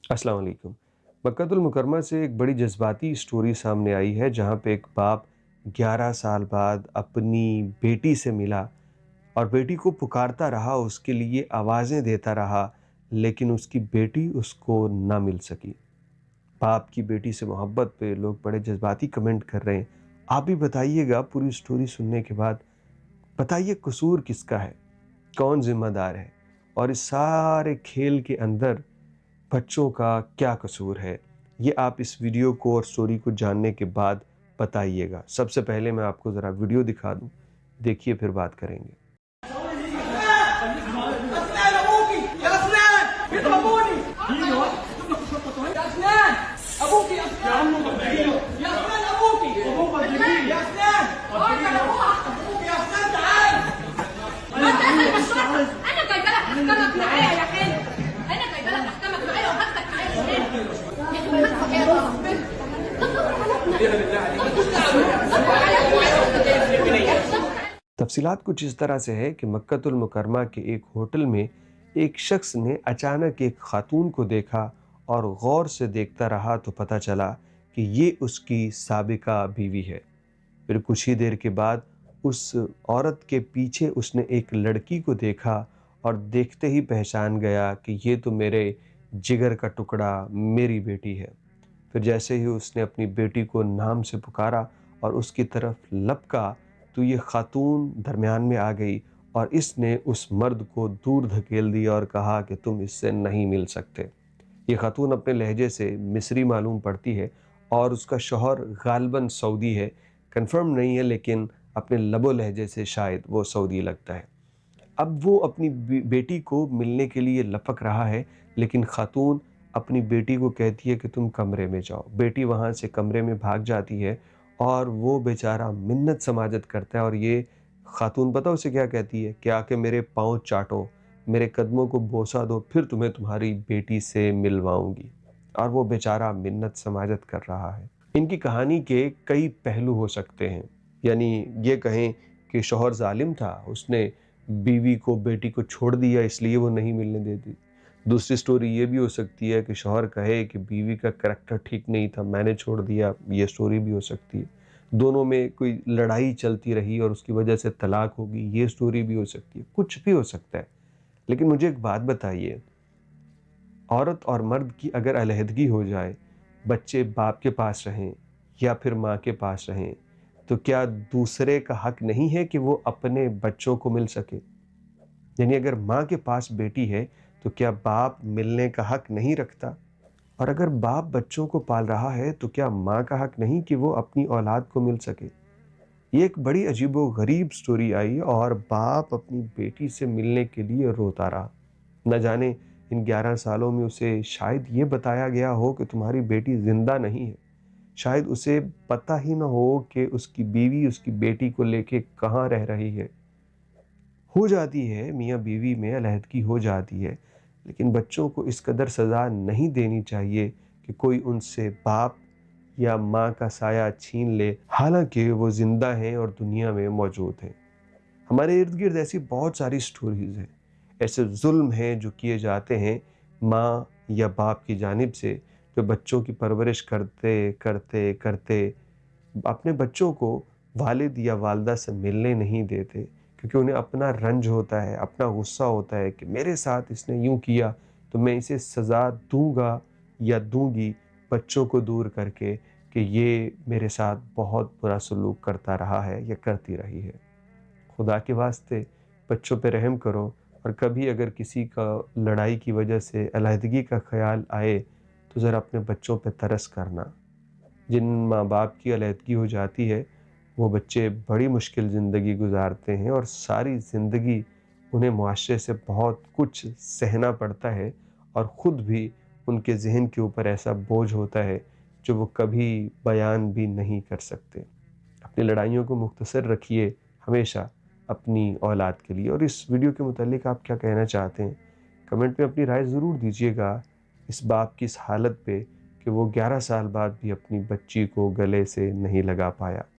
अस्सलाम वालेकुम। मक्कातुल मुकरमा से एक बड़ी जज्बाती स्टोरी सामने आई है जहाँ पे एक बाप 11 साल बाद अपनी बेटी से मिला और बेटी को पुकारता रहा, उसके लिए आवाज़ें देता रहा, लेकिन उसकी बेटी उसको ना मिल सकी। बाप की बेटी से मोहब्बत पे लोग बड़े जज्बाती कमेंट कर रहे हैं। आप भी बताइएगा पूरी स्टोरी सुनने के बाद, बताइए कसूर किसका है, कौन ज़िम्मेदार है और इस सारे खेल के अंदर बच्चों का क्या कसूर है? ये आप इस वीडियो को और स्टोरी को जानने के बाद बताइएगा। सबसे पहले मैं आपको ज़रा वीडियो दिखा दूँ, देखिए फिर बात करेंगे। أسنان أبوكي يا أسنان بيضربوني يا أسنان أبوكي يا أسنان يا أسنان أبوكي يا أسنان أبوكي يا أسنان تعال ما تدخل بالشرطة. أنا جايبة لك أحكامك معايا يا حلو. أنا جايبة لك أحكامك معايا وهاخدك معايا يا حلو. يا أخي بس يا رب. तफसीलात कुछ इस तरह से है कि मक्कातुल मुकरमा के एक होटल में एक शख्स ने अचानक एक खातून को देखा और गौर से देखता रहा तो पता चला कि ये उसकी साबिका बीवी है। फिर कुछ ही देर के बाद उस औरत के पीछे उसने एक लड़की को देखा और देखते ही पहचान गया कि ये तो मेरे जिगर का टुकड़ा, मेरी बेटी है। फिर जैसे ही उसने अपनी बेटी को नाम से पुकारा और उसकी तरफ लपका तो ये खातून दरमियान में आ गई और इसने उस मर्द को दूर धकेल दिया और कहा कि तुम इससे नहीं मिल सकते। ये खातून अपने लहजे से मिस्री मालूम पड़ती है और उसका शौहर गालिबन सऊदी है, कंफर्म नहीं है लेकिन अपने लबो लहजे से शायद वो सऊदी लगता है। अब वो अपनी बेटी को मिलने के लिए लपक रहा है, लेकिन खातून अपनी बेटी को कहती है कि तुम कमरे में जाओ। बेटी वहाँ से कमरे में भाग जाती है और वो बेचारा मिन्नत समाजत करता है और ये खातून पता उसे क्या कहती है कि आके मेरे पाँव चाटो, मेरे कदमों को बोसा दो, फिर तुम्हें तुम्हारी बेटी से मिलवाऊंगी। और वो बेचारा मिन्नत समाजत कर रहा है। इनकी कहानी के कई पहलू हो सकते हैं, यानी ये कहें कि शौहर जालिम था, उसने बीवी को बेटी को छोड़ दिया इसलिए वो नहीं मिलने देती। दूसरी स्टोरी ये भी हो सकती है कि शौहर कहे कि बीवी का करैक्टर ठीक नहीं था, मैंने छोड़ दिया, ये स्टोरी भी हो सकती है। दोनों में कोई लड़ाई चलती रही और उसकी वजह से तलाक होगी, ये स्टोरी भी हो सकती है, कुछ भी हो सकता है। लेकिन मुझे एक बात बताइए, औरत और मर्द की अगर अलहदगी हो जाए, बच्चे बाप के पास रहें या फिर माँ के पास रहें, तो क्या दूसरे का हक नहीं है कि वो अपने बच्चों को मिल सके? यानी अगर माँ के पास बेटी है तो क्या बाप मिलने का हक नहीं रखता? और अगर बाप बच्चों को पाल रहा है तो क्या माँ का हक नहीं कि वो अपनी औलाद को मिल सके? ये एक बड़ी अजीबो गरीब स्टोरी आई और बाप अपनी बेटी से मिलने के लिए रोता रहा। न जाने इन 11 सालों में उसे शायद ये बताया गया हो कि तुम्हारी बेटी जिंदा नहीं है। शायद उसे पता ही न हो कि उसकी बीवी उसकी बेटी को लेके कहाँ रह रही है। हो जाती है, मियाँ बीवी में अलहदगी हो जाती है, लेकिन बच्चों को इस कदर सज़ा नहीं देनी चाहिए कि कोई उनसे बाप या माँ का साया छीन ले, हालांकि वो ज़िंदा हैं और दुनिया में मौजूद हैं। हमारे इर्द गिर्द ऐसी बहुत सारी स्टोरीज़ हैं, ऐसे जुल्म हैं जो किए जाते हैं माँ या बाप की जानिब से, जो बच्चों की परवरिश करते करते करते अपने बच्चों को वालिद या वालदा से मिलने नहीं देते, क्योंकि उन्हें अपना रंज होता है, अपना गुस्सा होता है कि मेरे साथ इसने यूँ किया तो मैं इसे सज़ा दूंगा या दूंगी, बच्चों को दूर करके कि ये मेरे साथ बहुत बुरा सलूक करता रहा है या करती रही है। खुदा के वास्ते बच्चों पे रहम करो, और कभी अगर किसी का लड़ाई की वजह से अलहदगी का ख्याल आए तो ज़रा अपने बच्चों पे तरस करना। जिन माँ बाप की अलहदगी हो जाती है वो बच्चे बड़ी मुश्किल ज़िंदगी गुजारते हैं और सारी ज़िंदगी उन्हें मुआशरे से बहुत कुछ सहना पड़ता है और ख़ुद भी उनके ज़हन के ऊपर ऐसा बोझ होता है जो वो कभी बयान भी नहीं कर सकते। अपनी लड़ाइयों को मुख्तसर रखिए हमेशा अपनी औलाद के लिए। और इस वीडियो के मुतालिक आप क्या कहना चाहते हैं, कमेंट में अपनी राय ज़रूर दीजिएगा इस बाप की इस हालत पे कि वो 11 साल बाद भी अपनी बच्ची को गले से नहीं लगा पाया।